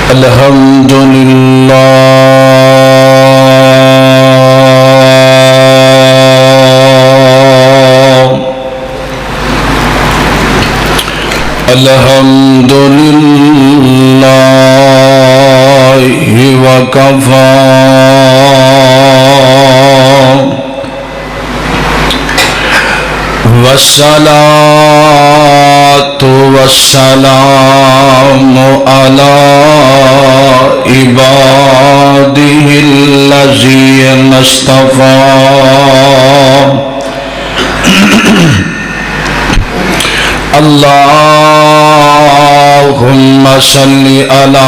الحمد للہ الحمد للہ وکفی والصلاة والسلام علی عباده الذین اصطفی اللہم صل علی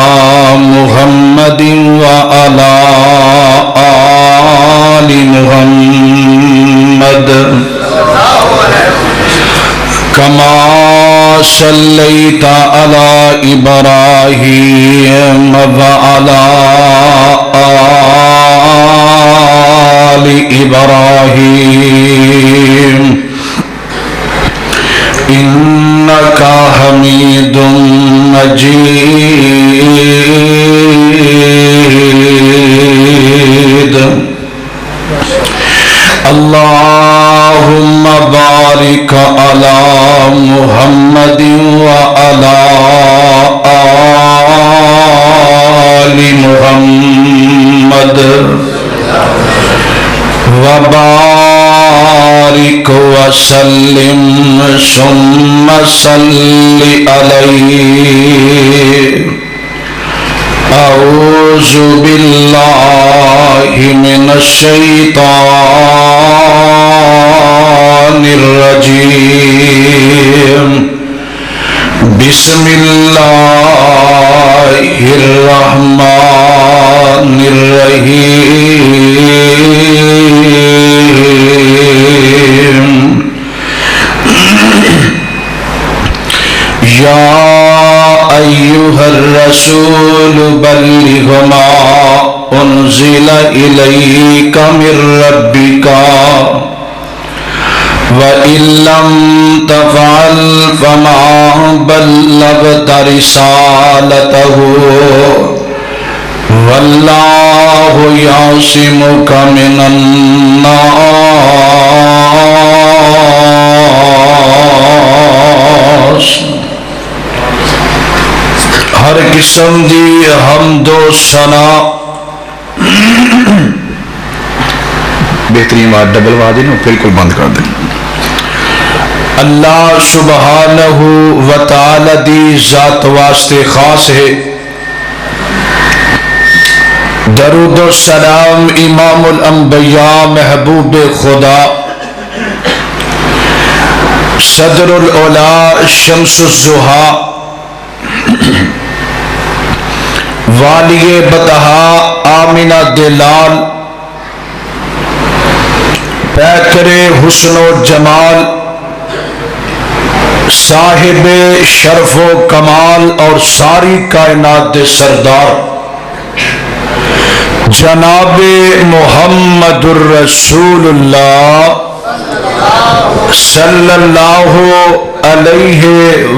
محمد وعلی آل محمد کما صلیت علی ابراہیم وعلی آل ابراہیم انک حمید مجید اللہم بارک علی محمد وعلی آل محمد وبارک وسلم ثم صل علیہ اعوذ باللہ من الشیطان الرجیم بسم اللہ الرحمن الرحیم یا ایھا الرسول بلغ ما انزل الیک من ربک وَإِن لَّمْ تَفْعَلْ فَمَا بَلَّغْتَ رِسَالَتَهُ وَاللَّهُ يَعْصِمُكَ مِنَ النَّاسِ ہر قسم دی حمد و ثنا بہترین بات ڈبل وادی نو بالکل بند کر دیں اللہ سبحانہ و تعالی دی ذات واسطے خاص ہے درود و سلام امام الانبیاء محبوب خدا صدر العلا شمس الضحیٰ والی بطحا آمنہ دلال پیکر حسن و جمال صاحب شرف و کمال اور ساری کائنات دے سردار جناب محمد الرسول اللہ صلی اللہ علیہ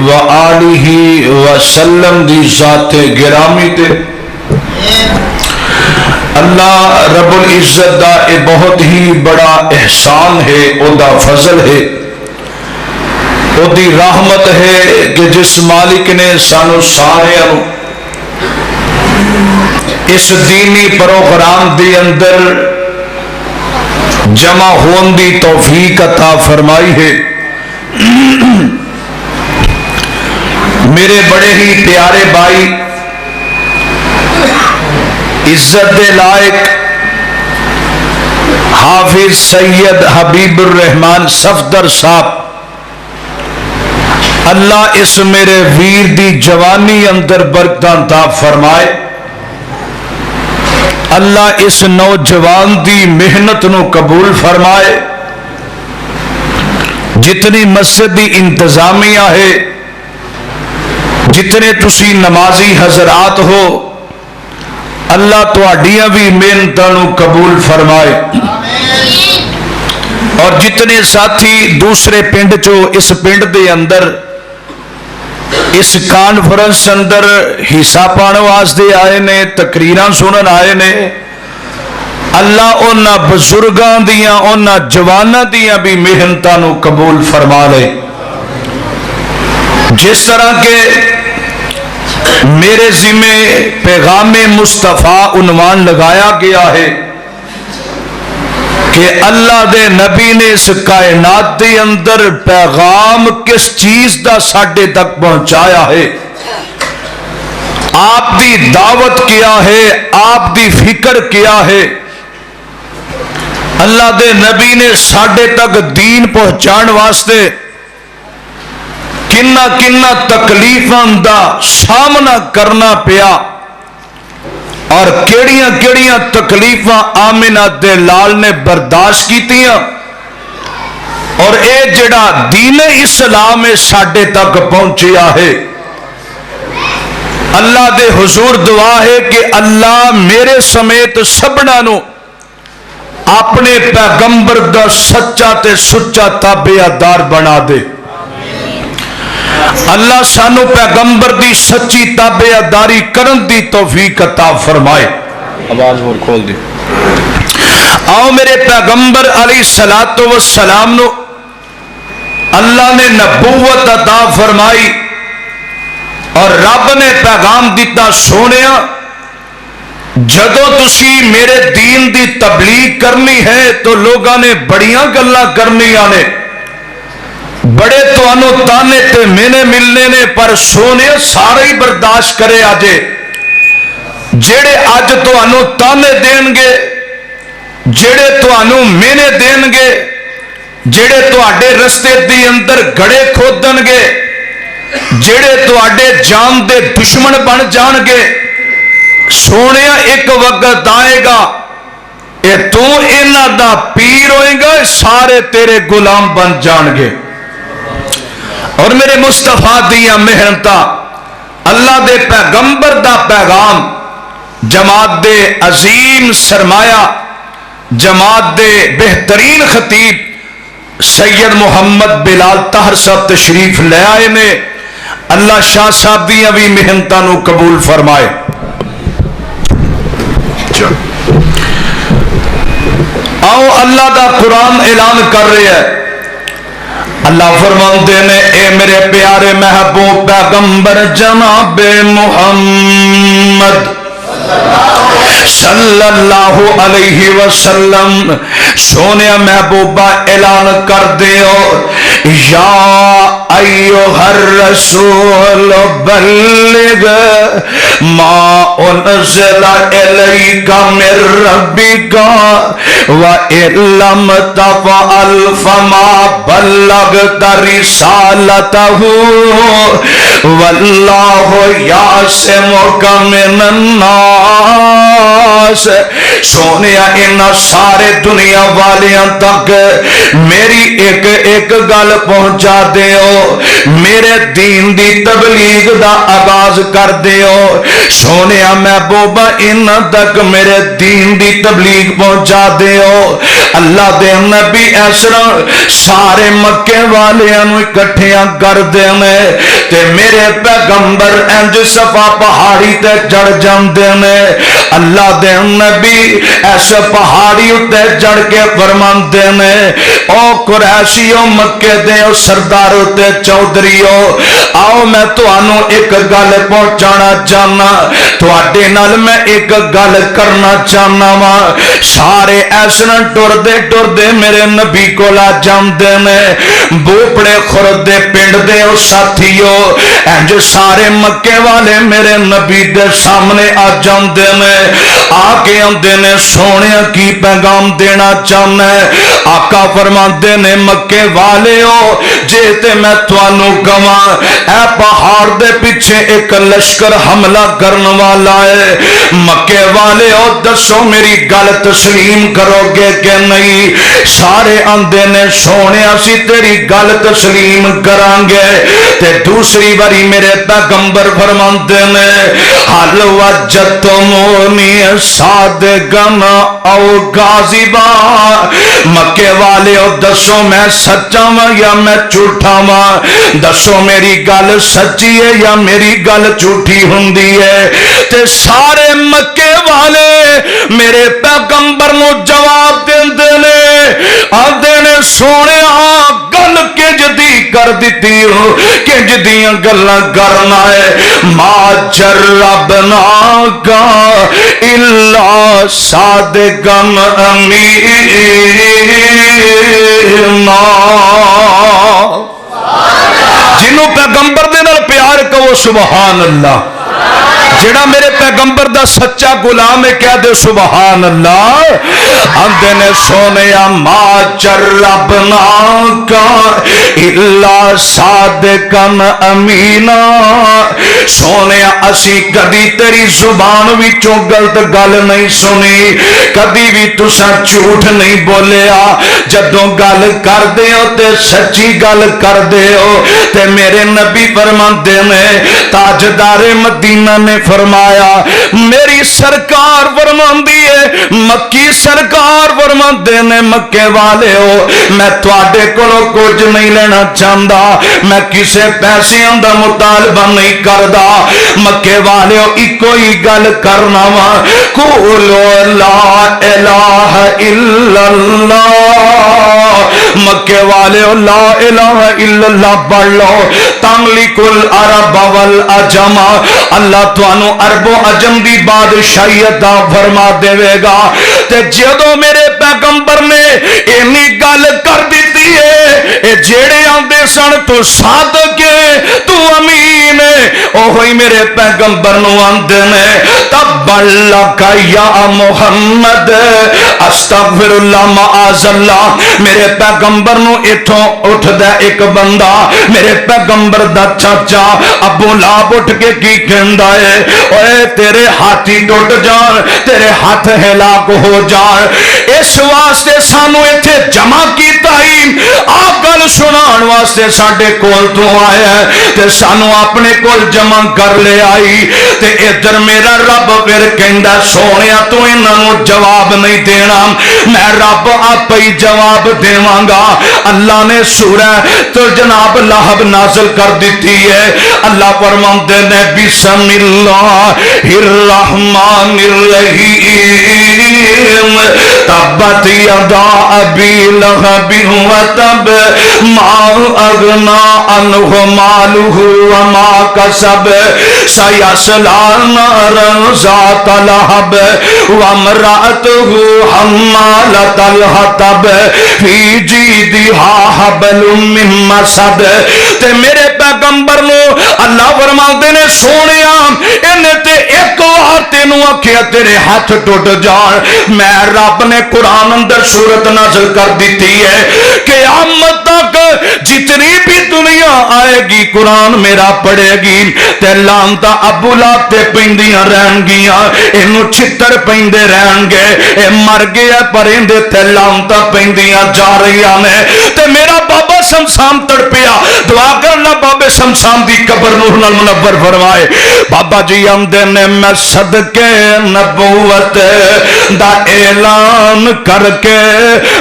وآلہ وسلم دی ذات گرامی دے اللہ رب العزت دا بہت ہی بڑا احسان ہے او دا فضل ہے او دی رحمت ہے کہ جس مالک نے سانو سارے اس دینی پروگرام دی اندر جمع ہون دی توفیق عطا فرمائی ہے میرے بڑے ہی پیارے بھائی عزت دے لائق حافظ سید حبیب الرحمان صفدر صاحب اللہ اس میرے ویر دی جوانی اندر برکت عطا فرمائے اللہ اس نوجوان دی محنت نو قبول فرمائے جتنی مسجد دی انتظامیہ ہے جتنے تسی نمازی حضرات ہو اللہ تواڈیاں بھی محنتاں قبول فرمائے اور جتنے ساتھی دوسرے پنڈ چو اس پنڈ دے اندر اس کانفرنس اندر حصہ پانے واسطے آئے نے، تقریراں سنن آئے نے، اللہ انہاں بزرگاں دیاں انہاں جواناں دیاں بھی محنتاں نو قبول فرما لے۔ جس طرح کے میرے ذمہ پیغام مصطفیٰ عنوان لگایا گیا ہے کہ اللہ دے نبی نے اس کائنات دے اندر پیغام کس چیز دا ساڈے تک پہنچایا ہے، آپ دی دعوت کیا ہے، آپ دی فکر کیا ہے، اللہ دے نبی نے ساڈے تک دین پہنچان واسطے کنہ کنہ تکلیفاں دا سامنا کرنا پیا، اور کیڑیاں کیڑیاں تکلیفاں آمنہ دے لال نے برداشت کیتیاں، اور اے جڑا دین اسلام ساڈے تک پہنچیا ہے۔ اللہ دے حضور دعا ہے کہ اللہ میرے سمیت سبنا نو اپنے پیغمبر دا سچا تے سچا تابعدار بنا دے۔ اللہ سانو پیغمبر دی سچی تابعداری کرن دی توفیق عطا فرمائے۔ آواز اور کھول دی۔ آؤ میرے پیغمبر علیہ السلام نو اللہ نے نبوت عطا فرمائی، اور رب نے پیغام دیتا سونیا جدو تسی میرے دین دی تبلیغ کرنی ہے تو لوگاں نے بڑیاں گلاں کرنیاں نے، بڑے تو انو تانے تے مینے ملنے نے، پر سونے سارے ہی برداشت کرے آجے۔ جیڑے آج تو انو تانے دین گے، جیڑے تو انو مینے دین گے، جیڑے تو آڈے رستے دی اندر گڑے کھودن گے، جیڑے تو آڈے جان دے دشمن بن جان گے، سونے ایک وقت آئے گا اے تو انہ دا پیر ہوئیں گا، سارے تیرے غلام بن جان گے۔ اور میرے مصطفیٰ دیا محنتا اللہ دے پیغمبر دا پیغام جماعت دے عظیم سرمایہ، جماعت دے بہترین خطیب سید محمد بلال طاہر صاحب تشریف لے آئے نے، اللہ شاہ صاحب دیا بھی محنتا نو قبول فرمائے۔ آؤ اللہ دا قرآن اعلان کر رہے ہیں، اللہ فرماتے نے اے میرے پیارے محبوب پیغمبر جناب محمد صلی اللہ علیہ وسلم، سونے محبوبہ اعلان کر دیو، یا ایوہ الرسول بلغ ما انزل الیک من ربک وَإِن لَّمْ تَفْعَلْ فَمَا بَلَّغْتَ رِسَالَتَهُ وَاللَّهُ يَعْصِمُكَ مِنَ النَّاسِ۔ سونیا ان سارے دنیا والیاں تک میری ایک ایک گل پہنچا دیو، میرے دین دی تبلیغ دا آغاز کر دیو۔ سونیا محبوبہ ان تک میرے دین دی تبلیغ پہنچا دیو۔ اللہ دے نبی ایسرا سارے مکے والیاں نو اکٹھیاں کر دینے تے میرے پیغمبر انج صفا پہاڑی تے چڑھ جاندے نے۔ اللہ دے نبی ایسا پہاڑی تے چڑھ کے فرماندے نے، او قریشیو مکے دے او سردارو تے چودھریو، آؤ میں تانوں ایک گل پہنچانا چاہنا، تواڈے نال میں ایک گل کرنا چاہنا وا۔ سارے ایسا ٹردے ٹردے میرے نبی کو لا جاندے نے، بوپڑے خوردے پنڈ دے او ساتھیو، انج سارے مکے والے میرے نبی دے سامنے آ جاندے نے، آ کے آندے نے سونے کی پیغام دینا چاہنا ہے۔ آقا فرماندے نے مکے والے ہو جے تے میں توانو گواں، اے پہاڑ دے پیچھے ایک لشکر حملہ کرن والا ہے، مکے والے ہو دسو میری گل تسلیم کرو گے کہ نہیں؟ سارے آندے نے سونے اسی تیری گل تسلیم کران گے۔ تے دوسری باری میرے پیغمبر فرماندے نے، حل وجدتمونی صادقا او غاضبا، مکے والے ہو دسو میں سچا ہاں یا میں جھوٹا ہاں؟ دسو میری گل سچی ہے یا میری گل جھوٹی ہوندی ہے؟ تے سارے مکے والے میرے پیغمبر نو جواب دیندے نے، آندے نے سونیا گل کنج دی کر دیتی ہو، کنج دیاں گلاں کرنا ہے، ما جربنا کا الا صادقا امینا۔ جنہوں پیغمبر دے نال پیار کہو سبحان اللہ، جڑا میرے پیغمبر دا سچا غلام ہے کہہ دے سبحان اللہ۔ آندے نے سونیا ما جربنا کا الا صادقا امینا، سونیا اسی کدی تیری زبان وچوں غلط گل نہیں سنی، کدی بھی تساں جھوٹ نہیں بولیا، جدوں گل کر دے ہو تے سچی گل کر دے ہو۔ تے میرے نبی فرماندے نے، تاجدار مدینہ نے فرمایا، میری سرکار فرماندی ہے، مکی سرکار فرماندے نے، مکے والے ہو میں تواڈے کولوں کچھ نہیں لینا چاہندا، میں کسے پیسیاں دا مطالبہ نہیں کردا، مکے والے ہو ایکو ہی گل کرنا وا، قولوا لا الہ الا اللہ، مکے والے ہو لا الہ الا اللہ پڑھ لو، تملک العرب والعجم، اللہ توانو عرب و عجم دی بادشاہی عطا فرما دے گا۔ تے جدوں میرے پیغمبر نے اینی گل کر دیتی ہے، اے جیڑے آندے سن تو صادق ہے تو امین ہے، اوہی میرے پیغمبر نو آندے نے، تبلک یا محمد استغفر اللہ معاذ اللہ۔ میرے پیغمبر نو اتھوں اٹھ دے ایک بندہ، میرے پیغمبر دا چاچا ابو لہب اٹھ کے کی کہندا ہے، اوے تیرے ہاتھی ٹوٹ جان، تیرے ہاتھ ہلاک ہو جان، اس واسطے سانو ایتھے جمع کیتا ہی آ گل سنان واسطے ساڈے کول تو آیا ہے، تے سانو اپنے کول جمع کر لے آئی۔ تے ادھر میرا رب پھر کہندا سونیا تو انہاں نو جواب نہیں دینا، میں رب آپ ہی جواب دیواں گا۔ اللہ نے سورہ تو جناب لہب نازل کر دیتی ہے، اللہ فرماندے نے بسم اللہ الرحمن الرحیم، تبت یدا ابی لہب وتب، ما اغنی عنہ مالہ وما کسب، سیصلی نارا ذات لہب وامرأتہ حمالۃ الحطب، فی جیدہا حبل من مسد۔ تے میرے پیغمبر نو اللہ فرماندے نے سونیا انہیں تے ایک وار تینوں آکھیا تیرے ہاتھ ٹوٹ جان، میں رب نے قرآن اندر سورت نازل کر دیتی ہے، قیامت تک جتنی بھی دنیا آئے گی قرآن میرا پڑھے گی، تے لانتا ابو لہب تے پیندیاں رہن گیاں، اینو چھتر پیندے رہن گے، اے مر گیا پر اندے تے لانتا پیندیاں جا رہیاں نے۔ تے میرا بابا شمشان تڑپیا، دعا کرنا بابے شمشان دی قبر نور نال منور فرمائے۔ بابا جی آمدے نے میں صدقے نبوت دا اعلان کر کے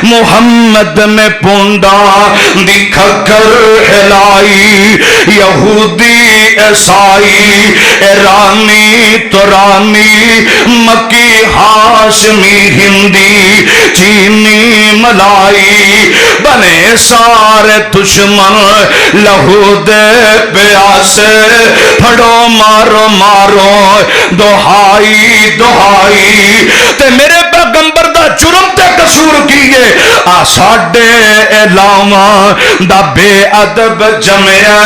محمد نے پونڈا دی کھکر ہلائی، یہودی عیسائی ایرانی ترانی مکی ہاشمی ہندی چینی ملائی، بنے سارے دشمن لہو دے پیاسے، پھڑو مارو مارو دہائی دہائی۔ تے میرے پیغمبر دا جرم تے قصور کیے ساڈے اعلاما دا بے ادب جمعہ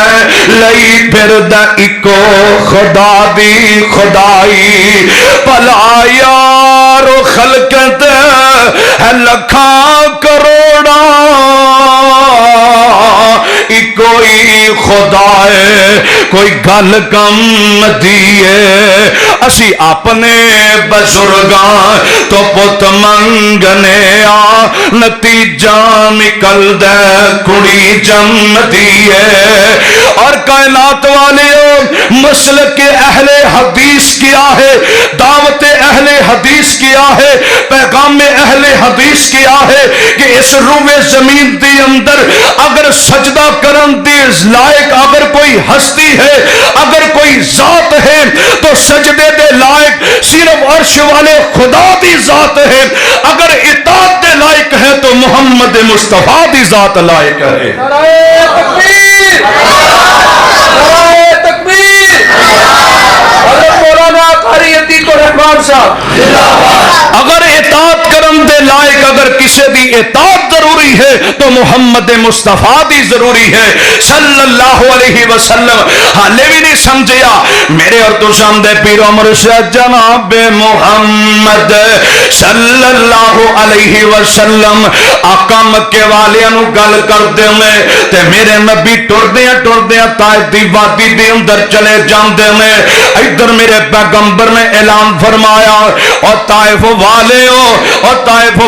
لئی پھر دا اکو خدا دی خدائی، پلا یارو خلقت ہے لکھاں کروڑا، کوئی خدا ہے کوئی گل کم دیئے، اسی اپنے بزرگاں تو پت منگنے آ، نتیجہ نکل دے کڑی جم دیئے۔ اور کائنات والے مسلک اہل حدیث کیا ہے، دعوت اہل حدیث کیا ہے، پیغام اہل حدیث کیا ہے کہ اس روح زمین دی اندر اگر سجدہ کرن کرن دے لائق اگر کوئی ہستی ہے، اگر کوئی ذات ہے تو سجدے دے لائق صرف عرش والے خدا دی ذات ہے، اگر اطاعت دے لائق ہے تو محمد مصطفیٰ دی ذات لائق ہے۔ نعرہ تکبیر، نعرہ تکبیر، حضرت مولانا قاری عتیق الرحمان صاحب۔ اگر اطاعت کرن دے لائق اگر کسی دی اطاعت ضروری ہے تو محمد مصطفیٰ دی ضروری ہے صلی اللہ علیہ وسلم۔ حالے بھی نہیں سمجھیا میرے اور تو سامنے پیر و مرشد جناب محمد صلی اللہ علیہ وسلم آقا مکے والیاں نو گل کردے میں تے میرے نبی ٹردیاں طائف دی وادی دے اندر چلے جاندے میں، ادھر میرے پیغمبر نے اعلان فرمایا اور طائف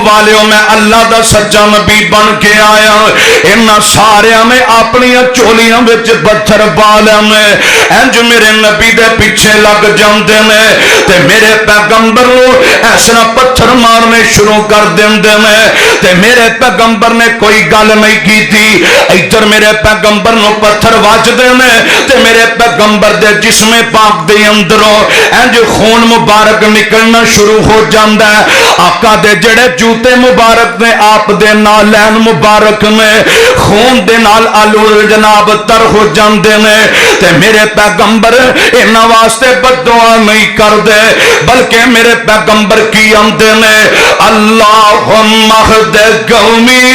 والیو میں اللہ دا سچا نبی بن کے آیا، انہاں ساریاں میں اپنی چولیاں وچ پتھر پا لے میں انج میرے نبی دے پیچھے لگ جاندے میں تے میرے پیغمبر نو ایسا پتھر مارنے شروع کر دیندے میں تے میرے پیغمبر نے کوئی گل نہیں کی تھی، ادھر میرے پیغمبر نو پتھر وجدے میں تے میرے پیغمبر دے جسم پاک دے اندروں انج خون مبارک نکلنا شروع ہو جاندا ہے، آقا دے جڑے جوتے مبارک نے آپ دے نالین مبارک میں خون دے نال آلود جناب تر ہو جاندے نے تے میرے پیغمبر انہاں واسطے بددعا نہیں کر دے بلکہ میرے پیغمبر کی آندے نے اللہم اہد قومی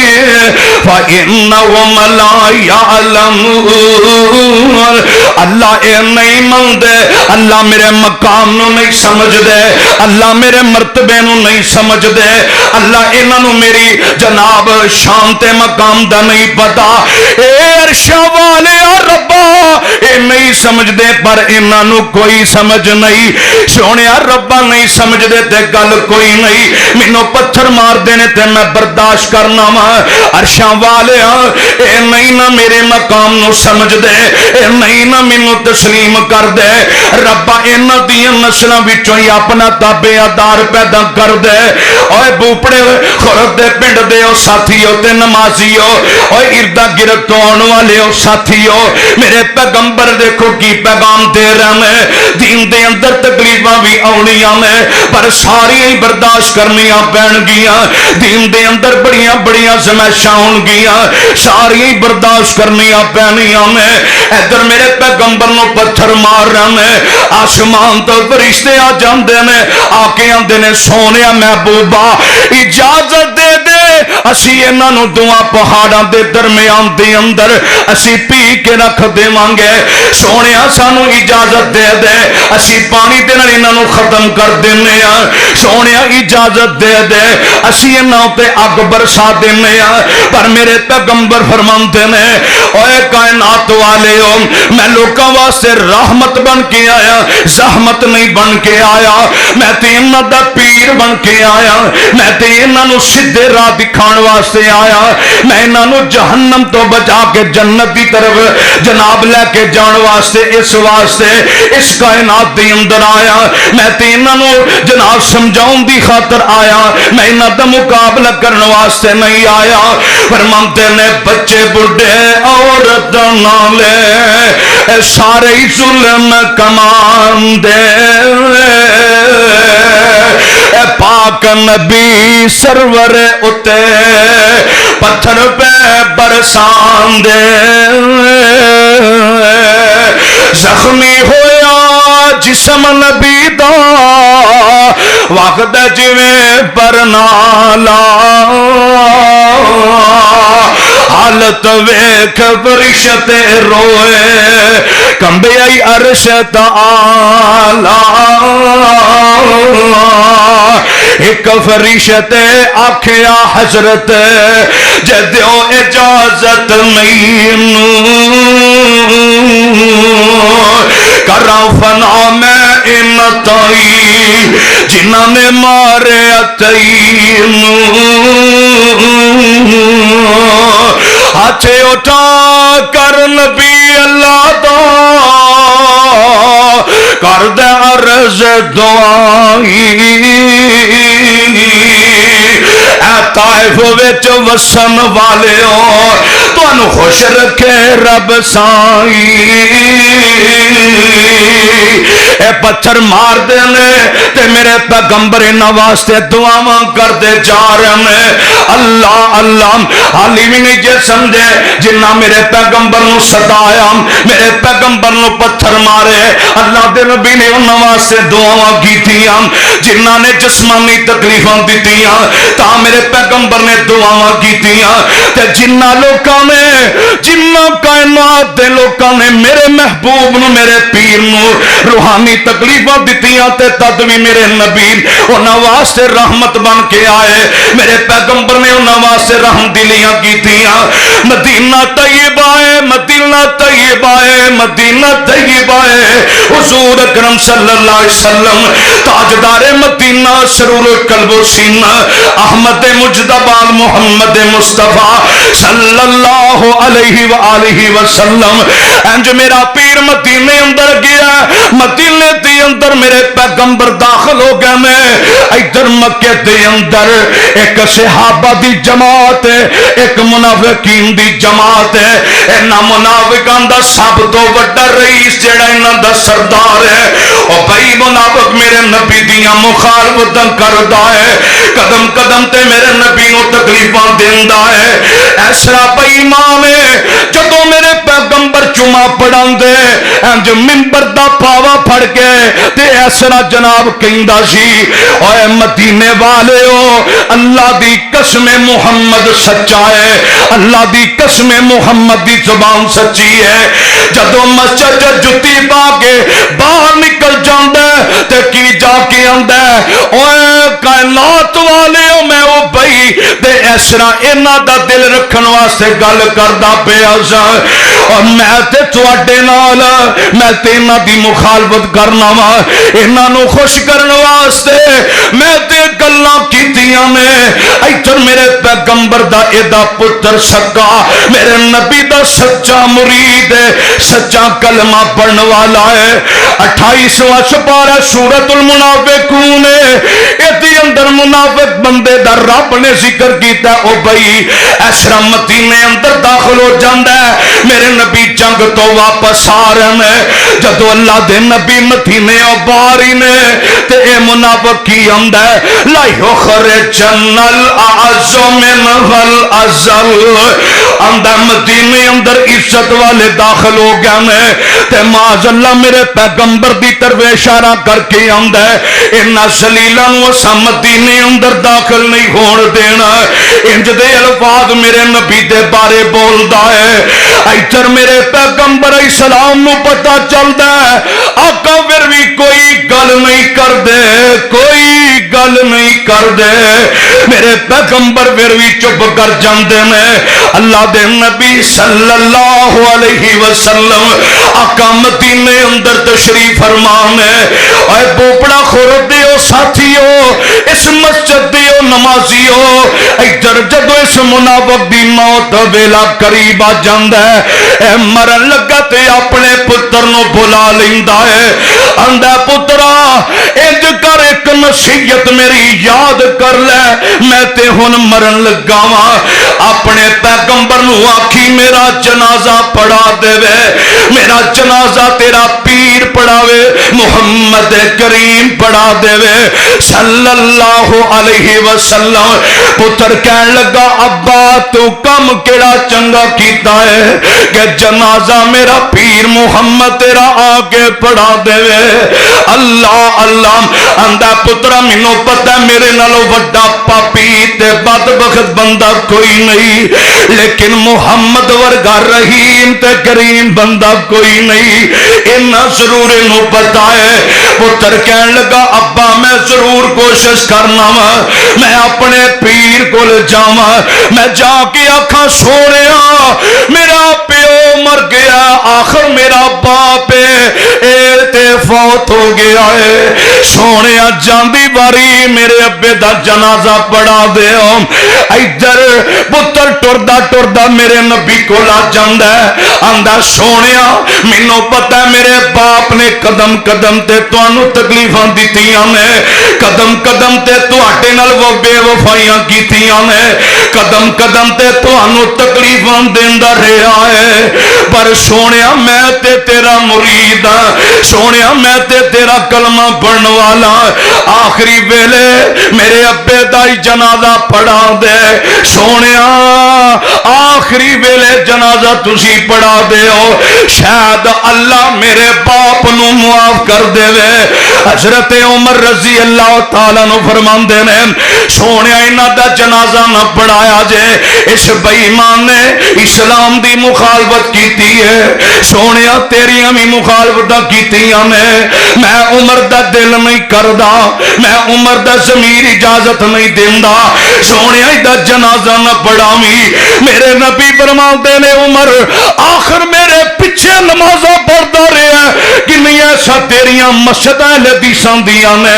فإنہم لا یعلمون، اللہ اے نہیں مندے، اللہ میرے مقام نو نہیں سمجھ دے، اللہ میرے مرتبے نو نہیں سمجھ دے، اللہ انہاں نو میری جناب شان تے مقام دا نہیں پتا، اے عرش والے ربا اے نہیں سمجھ دے پر انہاں نو کوئی سمجھ نہیں، سونیا ربا نہیں سمجھ دے تے گل کوئی نہیں، مینوں پتھر مار دینے تے میں برداشت کرنا وا، عرشاں والے اے نہیں نہ میرے مقام نو سمجھ دے، اے نہیں نہ مینوں تسلیم کر دے، ربا انہاں دیاں نسلاں وچوں ہی اپنا تابعدار پیدا کر دے، اوے بوپڑے خورد دے پنڈ دے او ساتھیو تے نمازیو، اوے اردا گرد تو آن والے او ساتھیو، میرے پیغمبر دیکھو کی پیغام دے رہا میں، دین دے اندر تکلیفاں بھی آنیاں میں پر ساری ہی برداشت کرنیاں پین گیاں، دین دے اندر بڑیاں بڑیاں زمائشاں ہون گیاں ساری ہی برداشت کرنیاں پینیاں میں، ادھر میرے پیغمبر نو پتھر مار رہا میں، آسمان تو فرشتے آ جاندے نے آکے آندے نے سونیا محبوبہ اجازت دے دے اسی انہاں نو دعا پہاڑاں دے درمیان دے اندر اسی پی کے رکھ دے مانگے، سونیا سانو اجازت دے دے اسی پانی دے نال انہاں نو ختم کر دینے ہاں، سونیا اجازت دے دے اسی انہاں تے اگ برسا دینے ہاں، پر میرے پیغمبر فرماندے نے اوے کائنات والے ہو میں لوکاں واسطے رحمت بن کے آیا، زحمت نہیں بن کے آیا، میں تے انہاں دا پیر بن کے آیا، میں تے انہاں نو سیدھے راہ دکھان واسطے آیا، میں انہاں نو جہنم تو بچا کے جنت دی طرف جناب لے کے جان واسطے اس کائنات دی اندر آیا، میں تے انہاں نو جناب سمجھاؤں دی خاطر آیا، میں انہاں دا مقابلہ کرنے واسطے نہیں آیا، فرماندے نے بچے بڑھے عورت نالے سارے ظلم کمان دے، اے پاک نبی سرور اتے پتھر پہ برسان دے، زخمی ہویا جسم نبی دا وقت جویں پر نالا، حالت ویکھ فرشتے روئے کمبے آئی عرش تعالی، ایک فرشتے آکھیا حضرت جے دیو اجازت مینوں کراں فنا میں انتائی جنہاں نے مارے اتائین، ہاتھے اٹھا کر نبی اللہ دا کر دے عرض دعائی، اے طائف وچ وسن والے ہو تو سانو خوش رکھے رب سائی اے پتھر مار دینے تے میرے پیغمبر انہاں واسطے دعاواں کر دے جا رہے ہیں اللہ اللہ حالی بھی نہیں جے سمجھے جنہ میرے پیغمبر نو ستایا میرے پیغمبر نو پتھر مارے اللہ دے نبی نے انہاں واسطے دعاواں کیتیاں جنہ نے جسمانی تکلیفاں دتیاں تا میرے پیغمبر نے دعاواں کیتیاں تے جنہ لوکاں نے جنہ کائنات دے لوکاں نے میرے محبوب نو میرے پیر نو روحانی تکلیفاں دتیاں تے تد بھی میرے نبی انہاں واسطے رحمت بن کے آئے میرے پیغمبر نے انہاں واسطے رحم دلیاں کیتیاں مدینہ طیبہ ہے مدینہ طیبہ ہے مدینہ طیبہ ہے حضور اکرم صلی اللہ علیہ وسلم تاجدار مدینہ سرور قلب و سینہ احمد مجتبی محمد مصطفیٰ صلی اللہ علیہ وآلہ وسلم انج میرا پیر مدینے اندر گیا مدینے دے اندر میرے پیغمبر داخل ہو گئے میں ادھر مکے دے اندر ایک صحابہ دی جماعت ہے ایک منافقین دی جماعت ہے انہاں منافقان دا سب تو بڑا رئیس جڑا انہاں دا سردار ہے او بھائی منافق میرے نبی دیاں مخالفتاں کردا ہے قدم قدم تے میرے نبی نو تکلیفاں دیندا ہے ایسا بے ایمان ہے جدوں میرے پیغمبر جمعہ پڑھاندے انج منبر دا پاوا پھڑ کے تے ایسا جناب کہندا سی اوے مدینے والےو اللہ دی قسم محمد سچا ہے اللہ دی قسم محمد دی زبان سچی ہے جدوں مسجد جُتی پا کے باہر نکل جاندا تے کی جا کے آندا اوے کائنات والےو میں او بھائی تے اس طرح انہاں دا دل رکھن واسطے گل کردا پیا سا اور میں تے تواڈے نال میں تے انہاں دی مخالفت کرنا وا انہاں نو خوش کرن واسطے میں تے گلاں کیتیاں نے ایتھر میرے پیغمبر دا ایدا پتر سکا میرے نبی دا سچا مرید ہے سچا کلمہ پڑھن والا ہے 28واں سپارہ سورۃ المنافقون ایدی اندر منافق بندے دا رب نے ذکر کیتا او بھائی ایسرا مدینے اندر داخل ہو جاندا ہے میرے نبی جنگ تو واپس آ رہے ہیں جدو اللہ دے نبی مدینے او باری نے تے اے منافق کی آندا ہے لا یخرجن الاعز منه الازل آندا مدینے اندر عزت والے داخل ہو گئے ہیں تے معاذ اللہ میرے پیغمبر دی طرف اشارہ کر کے آندا ہے انہاں ذلیلاں نو اساں مدینے اندر داخل نہیں ہون دینا انج دے الفاظ میرے نبی دے بارے بولدا ہے ایتھر میرے پیغمبر علیہ السلام نو پتہ چلدا ہے آقا پھر بھی کوئی گل نہیں کر دے کوئی گل نہیں کر دے میرے پیغمبر پھر بھی چپ کر جاندے نے اللہ دے نبی صلی اللہ علیہ وسلم آقا مدینے اندر تشریف فرمان ہے اے بوپڑا خور دیو ساتھیو اس مسجد دیو نمازیو ایدر جدو اس منافق دی موت ویلا قریب آ جاندا ہے اے مرن لگا تے اپنے پتر نو بلا لیندا ہے آندا پترا انج کر ایک نصیحت میری یاد کر لے میں تے ہن مرن لگا واں اپنے پیغمبر نو آکھی میرا جنازہ پڑھا دے وے میرا جنازہ تیرا پیر پڑھاوے محمد کریم پڑھا دے وے صلی اللہ علیہ وسلم پتر کہن لگا ابا تو کم کیڑا چنگا کیتا ہے کہ جنازہ میرا پیر محمد تیرا آگے پڑھا دے وے اللہ اللہ اندہ پترا مینوں پتہ میرے نالو وڈا پاپی تے بدبخت بندہ کوئی نہیں لیکن محمد ورگا رحیم تے کریم بندہ کوئی نہیں انہاں ضرور انہوں پتہ ہے پتر کہن لگا ابا میں ضرور کوشش کرنا وا میں اپنے پیر کو لے جاواں میں جا کے آکھاں سونیا میرا پیو مر گیا آخر میرا باپ اے تے فوت ہو گیا ہے سونے جاندی باری میرے ابے دا جنازہ پڑھا دیو ادھر پتر ٹردا ٹردا میرے نبی کو لا جاندا ہے آندا سونیا مینوں پتہ ہے میرے باپ نے قدم قدم تے تانوں تکلیفاں دتیاں نے قدم قدم تے تواڈے نال وہ بے وفائیاں کیتیاں نے قدم قدم تے تانوں تکلیفاں دیندا رہیا ہے پر سونیا میں تے تیرا مرید ہاں سونیا میں تے تیرا کلمہ پڑھن والا آخری ویلے میرے ابے دا ہی جنازہ پڑھا دے سونیا آخری ویلے جنازہ تسی پڑھا دے ہو شاید اللہ میرے باپ نو معاف کر دے وے حضرت عمر رضی اللہ تعالیٰ نو فرماندے نے سونیا انہاں دا جنازہ نہ پڑھایا جے اس بے ایمان نے اسلام دی مخالفت کیتی ہے سونیا تیریاں بھی مخالفتاں کیتیاں نے میں عمر دا دل نہیں کردا میں عمر دا ضمیر اجازت نہیں دیندا سونیا دا جنازہ نہ پڑھاویں میرے نبی فرماندے نے عمر آخر میرے پیچھے نمازاں پڑھدا رہیا کنی ایسا تیریاں مسجداں حدیثاں دیاں نے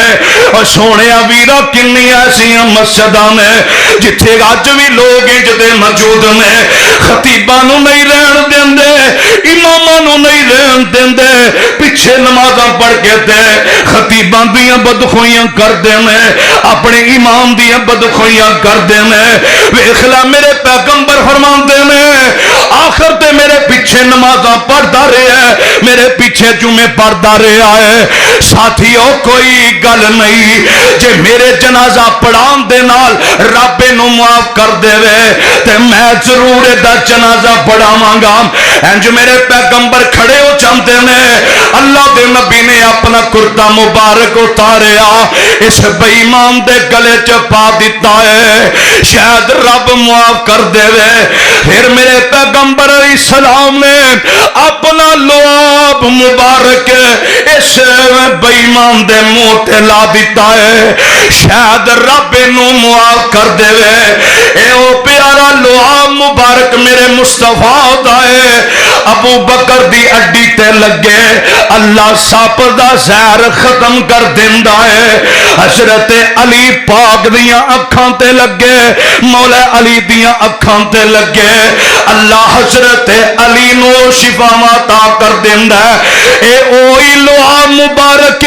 اور سونیا ویرا کنی ایسیاں مسجداں نے جتھے اج بھی لوگ انجدے موجود نے خطیباں نو نہیں رہن دیندے اماماں نو نہیں رہن دیندے پیچھے نمازاں پڑھ کے تے خطیباں دیاں بدخوئیاں کردے نے اپنے امام دیاں بدخوئیاں کردے نے ویکھ لا میرے پیغمبر فرماندے نے آخر تے میرے پیچھے نمازاں پڑھدا رہیا ہے میرے پیچھے جمعے پڑھدا رہیا ہے ساتھیو کوئی گل نہیں جے میرے جنازہ پڑھان دے نال رب نو معاف کر دے وے تے میں ضرور دا جنازہ پڑھاواں گا انج میرے پیغمبر کھڑے ہو جاندے نے اللہ دے نبی نے اپنا کرتا مبارک اتاریا اس بے ایمان دے گلے چ پا دیتا ہے شاید رب معاف کر دے وے پھر میرے پیغمبر علیہ السلام نے اپنا لعاب مبارک اس بے ایمان دے منہ تے لا دیتا ہے شاید رب نو معاف کر دے وے اے او پیارا لعاب مبارک میرے مصطفیٰ دا ہے ابو بکر دی اڈی تے لگے اللہ سپ دا زہر ختم کر دیندا ہے حضرت علی پاک دیاں اکھاں تے لگے مولا علی دیاں اکھاں تے لگے اللہ حضرت علی نو شفا عطا کر دیندا ہے اے اوہی لعاب مبارک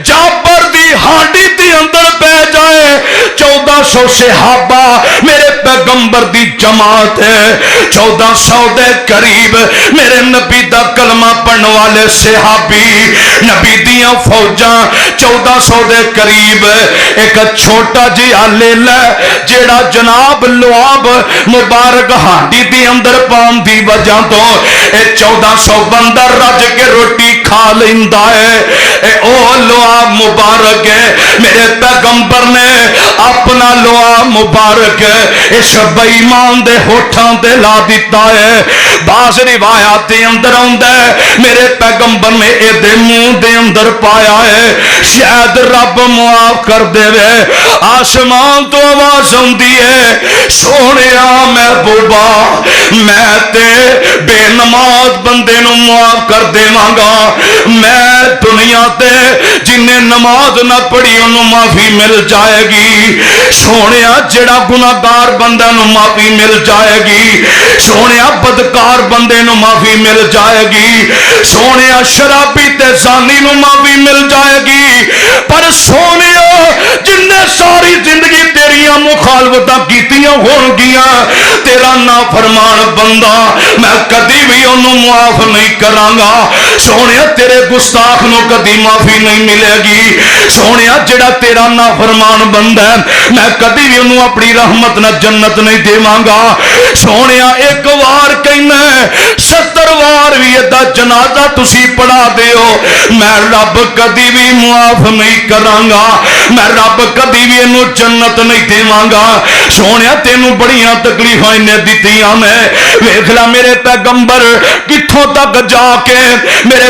جابر دی ہانڈی دی اندر پہ جائے 1400 صحابہ میرے پیغمبر دی جماعت ہے 1400 دے قریب میرے نبی دا کلمہ پڑھن والے صحابی نبی دیاں فوجاں 1400 دے قریب ایک چھوٹا جی لیلا جیڑا جناب لعاب مبارک ہانڈی دی اندر پان دی وجہ تو اے 1400 بندہ رج کے روٹی کھا لیندا ہے اے او لعاب مبارک ہے میرے پیغمبر نے اپنا لعاب مبارک اس بے ایمان دے ہوٹھاں تے لا دیتا ہے بعض روایات دے اندر آندا ہے میرے پیغمبر نے اے دے منہ دے اندر پایا ہے شاید رب معاف کر دے وے آسمان تو آواز ہوندی ہے سونیا محبوبا میں تے بے نماز بندے نو معاف کر دیواں گا میں دنیا تے جن نے نماز نہ پڑھی انہوں معافی مل جائے گی سونیا جڑا گناہگار بندہ نو معافی مل جائے گی سونیا بدکار بندے نو معافی مل جائے گی سونیا شرابی تے زانی نو معافی مل جائے گی پر سونیا جن نے ساری زندگی تیریاں مخالفتاں کیتیاں ہون گیاں تیرا نافرمان بندہ میں کدی بھی انہوں معاف نہیں کراں گا سونیا تیرے گستاخ نو کدی معافی نہیں ملے گی سونیا جڑا تیرا نافرمان بندہ ہے میں کدی بھی انہوں اپنی رحمت نہ جنت نہیں دیواں گا سونیا ایک وار کہنا ہے 70 وار بھی ادا جنازہ تسی پڑھا دیو میں رب کدی بھی معاف نہیں کراں گا میں رب کدی بھی انہوں جنت نہیں دیواں گا سونیا تینوں بڑیاں تکلیفاں نے دتیاں میں ویکھ لا میرے پیغمبر کتھوں تک جا کے میرے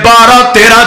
12 13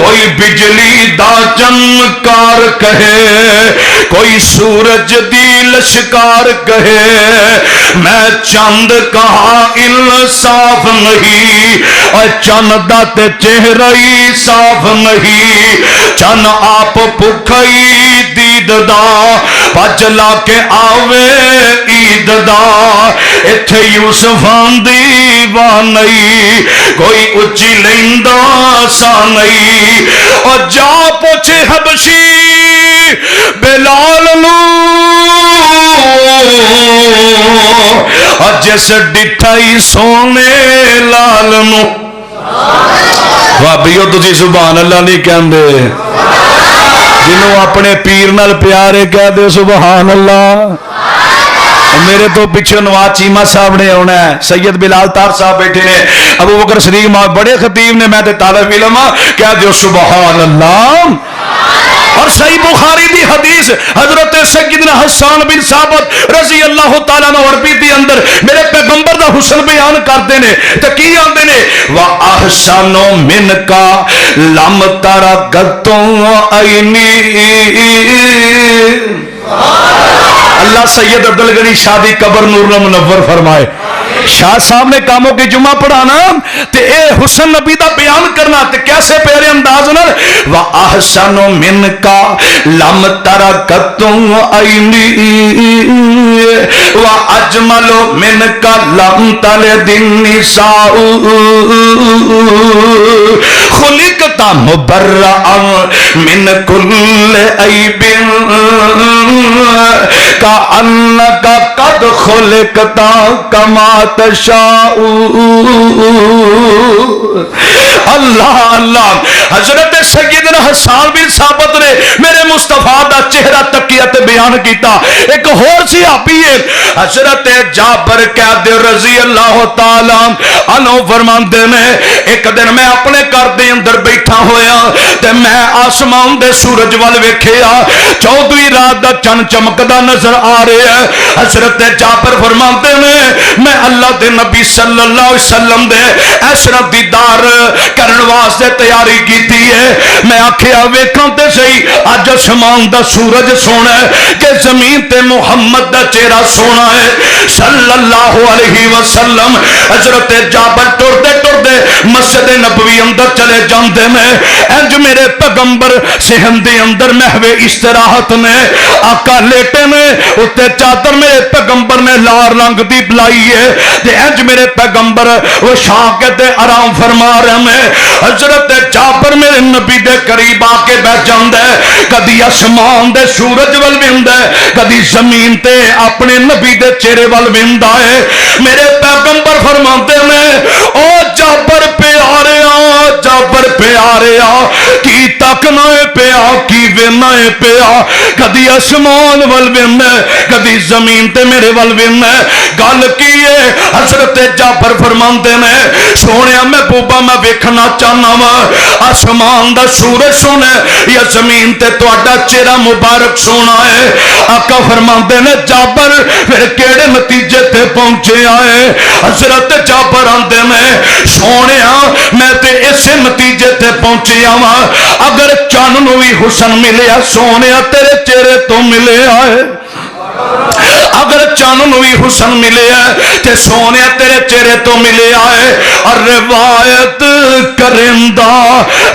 کوئی بجلی دا چمکار کہے کوئی سورج دی لشکار کہے میں چند کہا انصاف نہیں اور چند دا تے چہرہ ہی صاف نہیں چند آپ بھکھئی دید دا پچلا کے آوے عید دا ایتھے یوسفان دیوان نہیں کوئی اچھی لیندہ سا نہیں اور جا پوچھے حبشی بلال نو اور جس ڈٹھائی سونے لال نو بھابیو تسی سبحان اللہ نہیں کہندے جنہوں اپنے پیر نال پیارے کہہ دے سبحان اللہ میرے تو پیچھے نواز چیمہ صاحب نے ہونا ہے سید بلال تار صاحب بیٹھے نے ابو بکر صدیق بڑے خطیب نے میں تے طالب علم کہہ دے سبحان اللہ اور صحیح بخاری دی حدیث حضرت سیدنا حسان بن ثابت رضی اللہ تعالیٰ عنہ عربی دی اندر میرے پیغمبر دا حسن بیان کرتے نے تو کی آندے نے وَأَحْسَنُ مِنْكَ لَمْ تَرَقَتُ عَيْنِي اللہ سید عبدالغنی شادی قبر نور منور فرمائے شاہ صاحب نے کاموں کی جمعہ پڑھانا تے اے حسن نبی دا بیان کرنا تے کیسے پیارے انداز نال وَأَحْسَنُ مِنْكَ لَمْ تَرَقَتُ عَيْنِي وَأَجْمَلُ مِنْكَ لَمْ تَلِدِ النِّسَاءُ خُلِقْتَ مُبَرَّأً مِنْ كُلِّ عَيْبٍ كَأَنَّكَ قَدْ خُلِقْتَ كَمَا تشاء اللہ اللہ حضرت سیدنا حسان بن ثابت نے میرے مصطفیٰ دا چہرہ تقیت بیان کیتا ایک اور صحابی ہے حضرت جابر قید رضی اللہ تعالیٰ عنہ فرماندے نے ایک دن میں اپنے گھر دے اندر بیٹھا ہویا تے میں آسمان دے سورج وال ویکھیا 14ویں رات دا چن چمکدا نظر آ رہا ہے حضرت جابر فرماندے نے میں اللہ دے نبی صلی اللہ علیہ وسلم دے عشرت دیدار کرن واسطے تیاری کیتی ہے میں آکھیا ویکھاں تے صحیح اج آسمان دا سورج سونا ہے کہ زمین تے محمد دا چہرہ سونا ہے صلی اللہ علیہ وسلم حضرت جابر ٹردے ٹردے مسجد نبوی اندر چلے جاندے میں انج میرے پیغمبر صحن دے اندر محو استراحت نے آقا لیٹے نے اتے چادر میرے پیغمبر نے لار رنگ دی بلائی ہے دے انج میرے پیغمبر وہ شاکت آرام فرما رہے میں حضرت جابر میرے نبی دے قریب آ کے بیٹھ جاندے کدی آسمان دے سورج ول ویندا ہے کدی زمین تے اپنے نبی دے چہرے ول ویندا ہے میرے پیغمبر فرماندے نے او جابر پیاریا جابر پیاریا کی تکنا پیا کی وینا پیا کدی آسمان ول ویندا کدی زمین تے میرے ول ویندا گل کی ہے حضرت جابر فرماندے نے سونیا محبوبہ میں ویکھنا چاہنا وا آسمان دا سورج سونا یا زمین تے تہاڈا چہرہ مبارک سونا ہے آقا فرماندے نے جابر پھر کیڑے نتیجے تے پہنچے آئے حضرت جابر آندے نے سونیا میں تے اسے نتیجے تے پہنچے آواں اگر چن نو بھی حسن ملیا سونیا تیرے چہرے تو ملے آئے اگر چانو نوی حسن ملے ہے تے سونے تیرے چہرے تو ملے آئے اور روایت کرندہ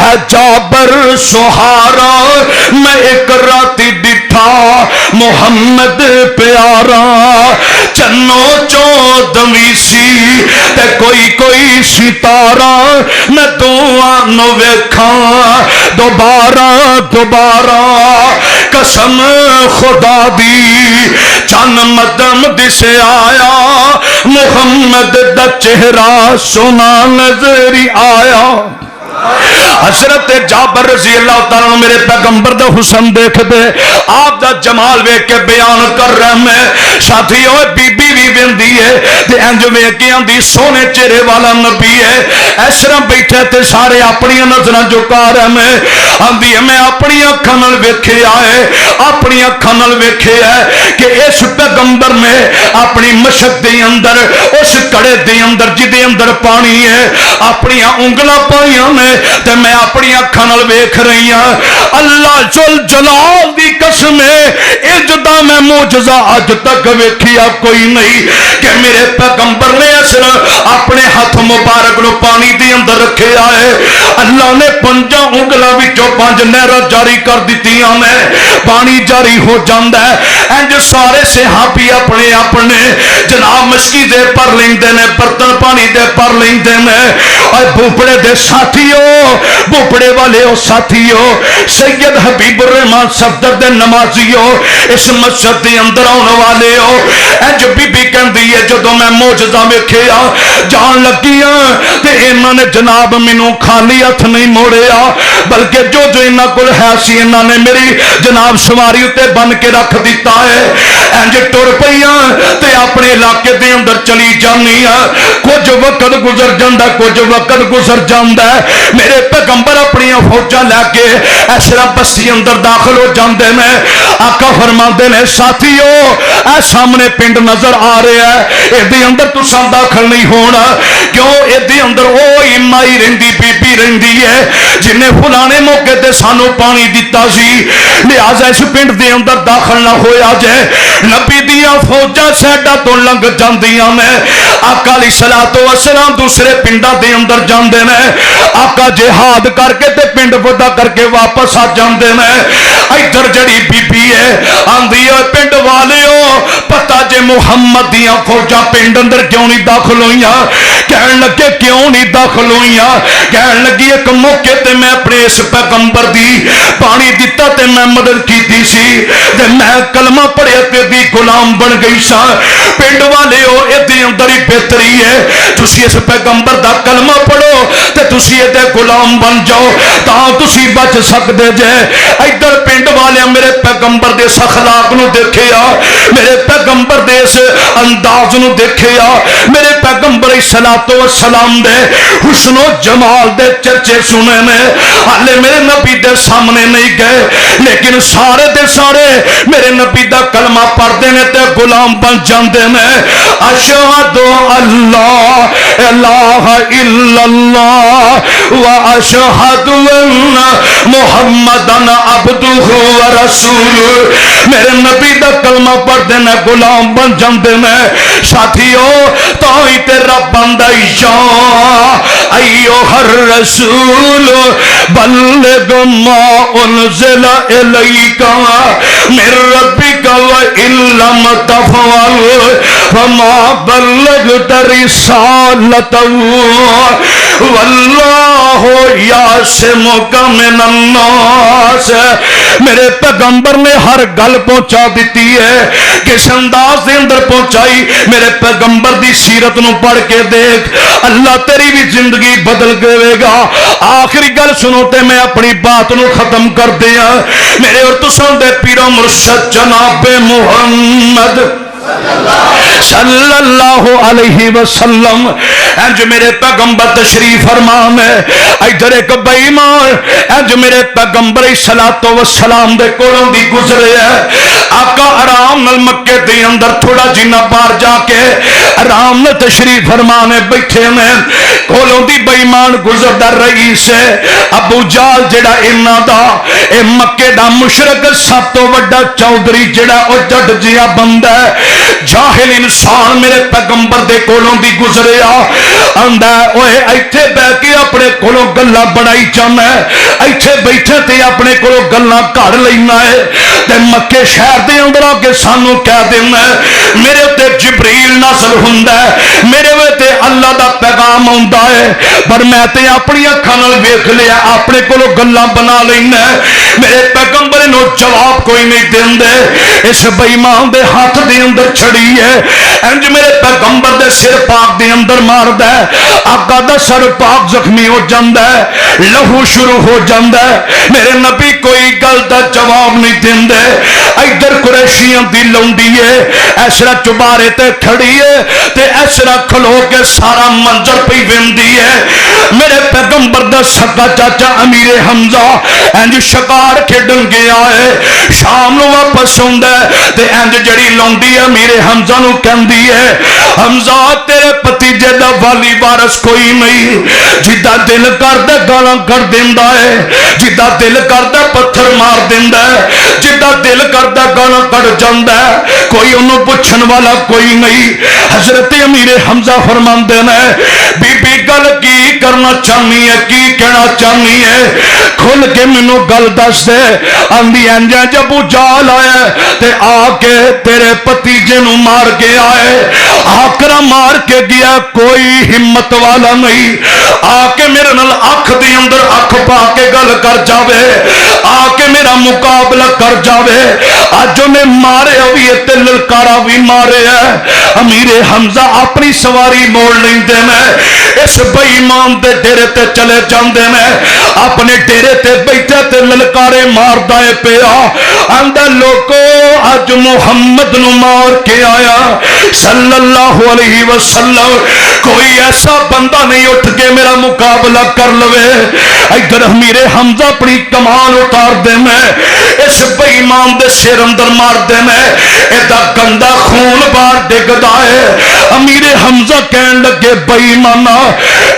ہے جابر سہارا میں ایک راتی ڈٹھا محمد پیارا چنو چودویں سی تے کوئی کوئی ستارہ میں دعا نو ویکھاں دوبارہ دوبارہ قسم خدا دی چن مدم دسے آیا محمد دا چہرہ سونا نظری آیا حضرت جابر رضی اللہ تعالیٰ میرے پیغمبر دا حسن دیکھ دے آپ دا جمال ویکھ کے بیان کر رہا میں ساتھی ہوئے بی بی بھی ویندی ہے تے انج ویکھ دی سونے چہرے والا نبی ہے اس طرح بیٹھے تے سارے اپنی نظراں جھکا رہے میں آندی ہے میں اپنی اکھاں نال ویکھیا ہے اپنی اکھاں نال ویکھیا ہے کہ اس پیغمبر نے اپنی مشق دے اندر اس کڑے دے اندر جدے اندر پانی ہے اپنی انگلاں پائیاں نے تے میں اپنی اکھاں نال ویکھ رہی ہاں اللہ جل جلال دی قسم ہے جدا میں معجزہ اج تک ویکھیا کوئی نہیں کہ میرے پیغمبر نے اس اپنے ہاتھ مبارک نو پانی دے اندر رکھیا ہے اللہ نے 5 انگلاں وچوں 5 نہراں جاری کر دتیاں نے پانی جاری ہو جاندا ہے انج سارے صحابی اپنے اپنے جناب مشکی دے پر لیندے نے برتن پانی دے پر لیندے نے اور بھوپڑے دے ساتھیو بھوپڑے والے او ساتھیو سید حبیب الرحمان صفدر دے نمازیو اس مسجد دے اندر آن والے ہو انج بی بی کہندی ہے جدوں میں معجزہ ویکھیا جان لگیاں تے انہاں نے جناب مینوں خالی ہاتھ نہیں موڑیا بلکہ جو انہاں کول ہے سی انہاں نے میری جناب سواری اتے بن کے رکھ دیتا ہے انج ٹر پئیاں تے اپنے علاقے دے اندر چلی جانیاں کچھ وقت گزر جاندا کچھ وقت گزر جاندا میرے پیغمبر اپنی فوجاں لے کے ایسرا بستی اندر داخل ہو جاندے نے آقا فرماندے نے ساتھیو اے سامنے پنڈ نظر آ رہا ہے اے دے اندر تساں داخل نہیں ہونا کیوں اے دے اندر او مائی رہندی بی بی رہندی ہے جن نے فلانے موقع تے سانو پانی دتا سی لہذا اس پنڈ دے اندر داخل نہ ہویا جائے نبی دیاں فوجاں سیڈا تو لنگ جاندیاں نے آقا علیہ الصلوۃ والسلام دوسرے پنڈاں دے اندر جاندے نے آقا جہاد کر کے تے پنڈ ودا کر کے واپس آ جاندے نے ادھر جڑی بی بی ہے آندی ہے پنڈ والیو پتہ جے محمد دیاں فوجاں پنڈ اندر کیوں نہیں داخل ہوئیاں کہن لگے کیوں نہیں داخل ہوئیاں کہن لگی ایک موقع تے میں اپنے اس پیغمبر دی پانی دیتا تے میں مدد کیتی سی تے میں کلمہ پڑھیا تے دی غلام بن گئی سا پنڈ والیو اے دے اندر ہی بہتری ہے تسی اس پیغمبر دا کلمہ پڑھو تے تسی اے دے غلام بن جاؤ تاں تسی بچ سکدے جے ادھر پنڈ والے میرے پیغمبر دے اس اخلاق نو دیکھیا میرے پیغمبر دے اس انداز نو دیکھیا میرے پیغمبر صلوات و سلام دے حسن و جمال دے چرچے سنے نے حالے میرے نبی دے سامنے نہیں گئے لیکن سارے دے سارے میرے نبی دا کلمہ پڑھتے نے تے غلام بن جاندے نے اشہد اللہ الہ الا اللہ و اشہد ان محمدن عبدہ و رسول میرے نبی دا کلمہ پڑھتے نے غلام بن جاندے نے ساتھیو تو ہی تے رب بندہ یا ایوہ الرسول بلغ ما انزل الیک من ربک وان لم تفعل فما بلغت رسالتہ واللہ یعصمک من الناس میرے پیغمبر نے ہر گل پہنچا دیتی ہے کس انداز دے اندر پہنچائی میرے پیغمبر دی سیرت نو پڑھ کے دیکھ اللہ تیری بھی زندگی بدل گئے گا آخری گل سنو تے میں اپنی بات نو ختم کر دیا میرے اور تساں دے پیرو مرشد جناب محمد صلی اللہ علیہ وسلم انج میرے پیغمبر تشریف فرمان ہے ادھر ایک بے ایمان انج میرے پیغمبر صلوات و سلام دے کولوں دی گزرے ہے آقا آرام نال مکے دے اندر تھوڑا جنہ باہر جا کے آرام نال تشریف فرمان ہے بیٹھے نے کولوں دی بے ایمان گزردا رئیس ہے ابو جال جڑا انہاں دا اے مکے دا مشرک سب تو بڑا چودھری جڑا او جٹ جیا بندہ ہے جاہل انسان میرے پیغمبر دے کولوں دی گزریا آندا اوے ایتھے بیٹھ کے اپنے کولوں گلاں بنائی جانا ہے ایتھے بیٹھے تے اپنے کولوں گلاں کڑ لینا ہے تے مکے شہر دے اندر آ کے سانو کہہ دینا ہے میرے تے جبریل نازل ہوندا ہے میرے تے اللہ دا پیغام آندا ہے پر میں تے اپنی اکھاں نال ویکھ لیا اپنے کولوں گلاں بنا لینا ہے میرے پیغمبر نو جواب کوئی نہیں دیندے اس بے ایمان دے ہاتھ دے اندر چھڑی ہے انج میرے پیغمبر دے سر پاک دے اندر ماردا ہے آقا دا سر پاک زخمی ہو جاندا ہے لہو شروع ہو جاندا ہے میرے نبی کوئی گل دا جواب نہیں دیندے ادھر قریشیاں دی لونڈی ہے ایسرا چبارے تے کھڑی ہے تے ایسرا کھلو کے سارا منظر پہ ویندی ہے میرے پیغمبر دا سکا چاچا امیر حمزہ انج شکار کھیڈن گیا ہے شام نو واپس آਉਂਦਾ تے انج جڑی لونڈی ہے میرے حمزہ نو کہندی ہے حمزہ تیرے بھتیجے دا والی وارث کوئی نہیں جدا دل کردا گالاں کر دیندا ہے جدا دل کردا پتھر مار دیندا ہے جدا دل کردا گالاں کر جاندا ہے کوئی انہوں پوچھن والا کوئی نہیں حضرت امیر حمزہ فرماندے نے بی بی گل کی کرنا چاہنی ہے کی کہنا چاہنی ہے کھل کے مینوں گل دس دے آندی انجا جب اجال آیا تے آ کے تیرے بھتیجے نو مار کے آئے آکرا مار کے گیا کوئی ہمت والا نہیں آ کے میرے نال اکھ دی اندر اکھ پا کے گل کر جاوے آ کے میرا مقابلہ کر جاوے اج انہیں مارے ہوئی تے للکارا بھی مارے ہے امیر حمزہ اپنی سواری موڑ نہیں دے میں اس بے ایمان دے ڈیرے تے چلے جاندے میں اپنے ڈیرے تے بیٹھے تے للکارے مار دائے پیا اندر لوگو اج محمد نو مار کے آیا صلی اللہ علیہ وسلم کوئی ایسا بندہ نہیں اٹھ کے میرا مقابلہ کر لوے ادھر امیر حمزہ اپنی کمان اتار دے میں اس بے ایمان دے سر اندر مار دے میں ایدہ گندہ خون بار ڈگدا ہے امیر حمزہ کہن لگے بے ایمانہ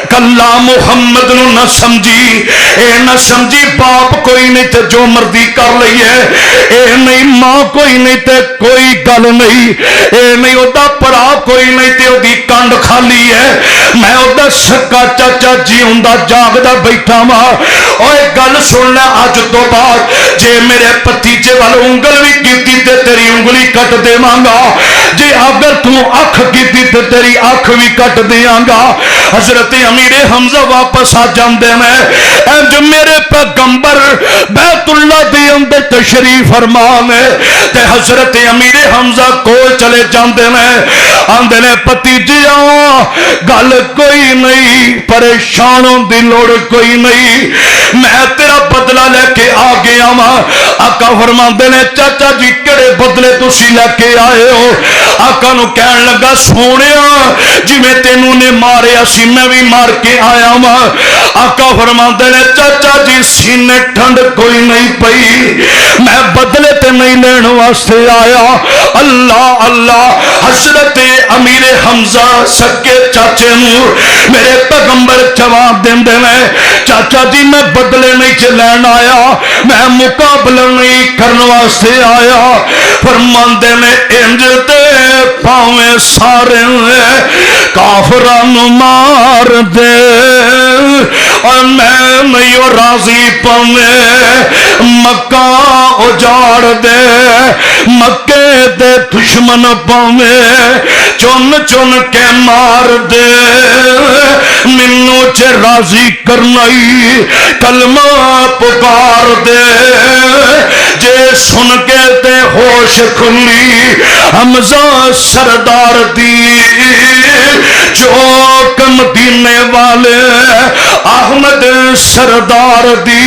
کلا محمد نو نہ سمجھی اے نہ سمجھی باپ کوئی نہیں تے جو مردی کر لئی ہے اے نہیں ماں کوئی نہیں تے کوئی گل نہیں اے نہیں ادا پڑا کوئی نہیں تے او دی کانڈ خالی ہے میں ادا سکا چاچا جی ہوندا جاگدا بیٹھا ماں اوے گل سن لے اج تو بعد جے میرے بھتیجے وال انگل بھی کیتی تے تیری انگلی کٹ دیواں گا جے اگر تو اکھ کیتی تے تیری اکھ بھی کٹ دیاں گا حضرت امیر حمزہ واپس آ جاندے میں انج میرے پیغمبر بیت اللہ دے اندر تشریف فرمان ہے تے حضرت امیر حمزہ کو چلے جاندے میں آندے نے بھتیجیاں گل کوئی نہیں پریشانوں دی لوڑ کوئی نہیں میں تیرا بدلہ لے کے آ گیا ماں آقا فرماندے نے چاچا جی کڑے بدلے تسی لے کے آئے ہو آقا نو کہن لگا سونیا جی میں تینوں نے مارے اسی میں بھی مار کے آیا ماں آقا فرماندے نے چاچا جی سینے ٹھنڈ کوئی نہیں پئی میں بدلے تے نہیں لین واسطے آیا اللہ اللہ حضرت امیر حمزہ سکے چاچے نو میرے پیغمبر جواب دیندے میں چاچا جی میں بدلے نہیں چلین آیا میں مقابلہ نہیں کرنے واسطے آیا فرماندے نے انج دے پاویں سارے کافران مار دے اور میں نہیں راضی پاویں مکہ اجاڑ دے مکے دے دشمن پاویں چن چن کے مار دے منو چے راضی کرنائی کلمہ پکار دے جے سن کے تے ہوش کھلی حمزہ سردار دی چوک مدینے والے احمد سردار دی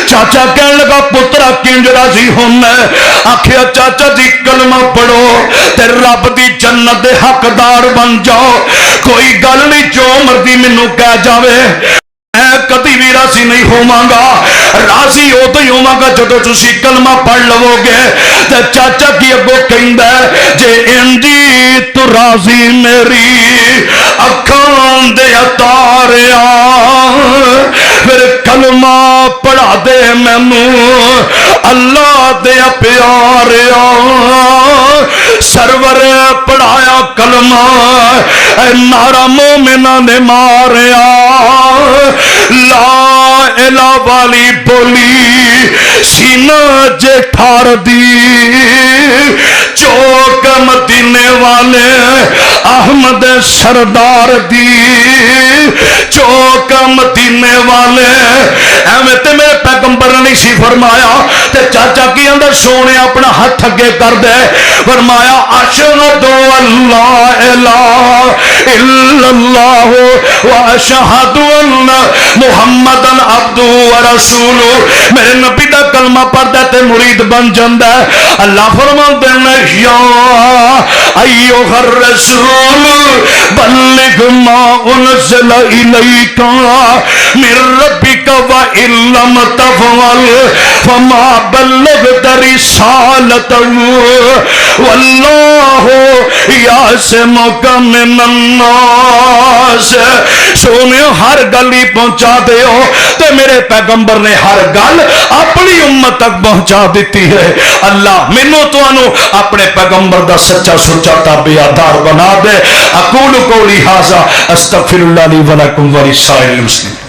چاچا کہنے لگا پترا کنج راضی ہونا آخیا چاچا جی کلمہ پڑھو تے رب دی جنت دے حقدار بن جاؤ کوئی گل نہیں جو مردی منو کہہ جاوے میں کدی بھی راضی نہیں ہوواں گا راضی ہو تو ہی ہوواں گا جدو تسی کلمہ پڑھ لو گے تے چاچا کی اگو کہندا ہے جے انجی تو راضی میری اکھاں دے اتاریا پھر کلمہ پڑھا دے مینوں اللہ دے پیاریا سرور پڑھایا کلمہ اے نعرہ مومنہ نے ماریا لا الہ والی بولی سینہ جے ٹھار دی چوک مدینے والے احمد سردار دی چوک مدینے والے ایویں تے میرے پیغمبر نے سی فرمایا تے چاچا کی اندر سونے اپنا ہاتھ اگے کر دے فرمایا اشہد اللہ الہ الا اللہ و اشہد ان محمدن عبدہ و رسولہ میرے نبی دا کلمہ پڑھ دے تے مرید بن جاندا ہے اللہ فرماندے نے یا ایھا الرسول بلغ ما انزل الیک من ربک و ان لم تفعل فما بلغت رسالته واللہ یعصمک من الناس. سونے ہر گل ہی پہنچا دیو تے میرے پیغمبر نے ہر گل اپنی امت تک پہنچا دیتی ہے. اللہ مینوں تانوں اپنے پیغمبر دا سچا سچا تابعدار بنا دے. اقول قولی ھذا استغفر اللہ لی ولکم ولسائر المسلمین.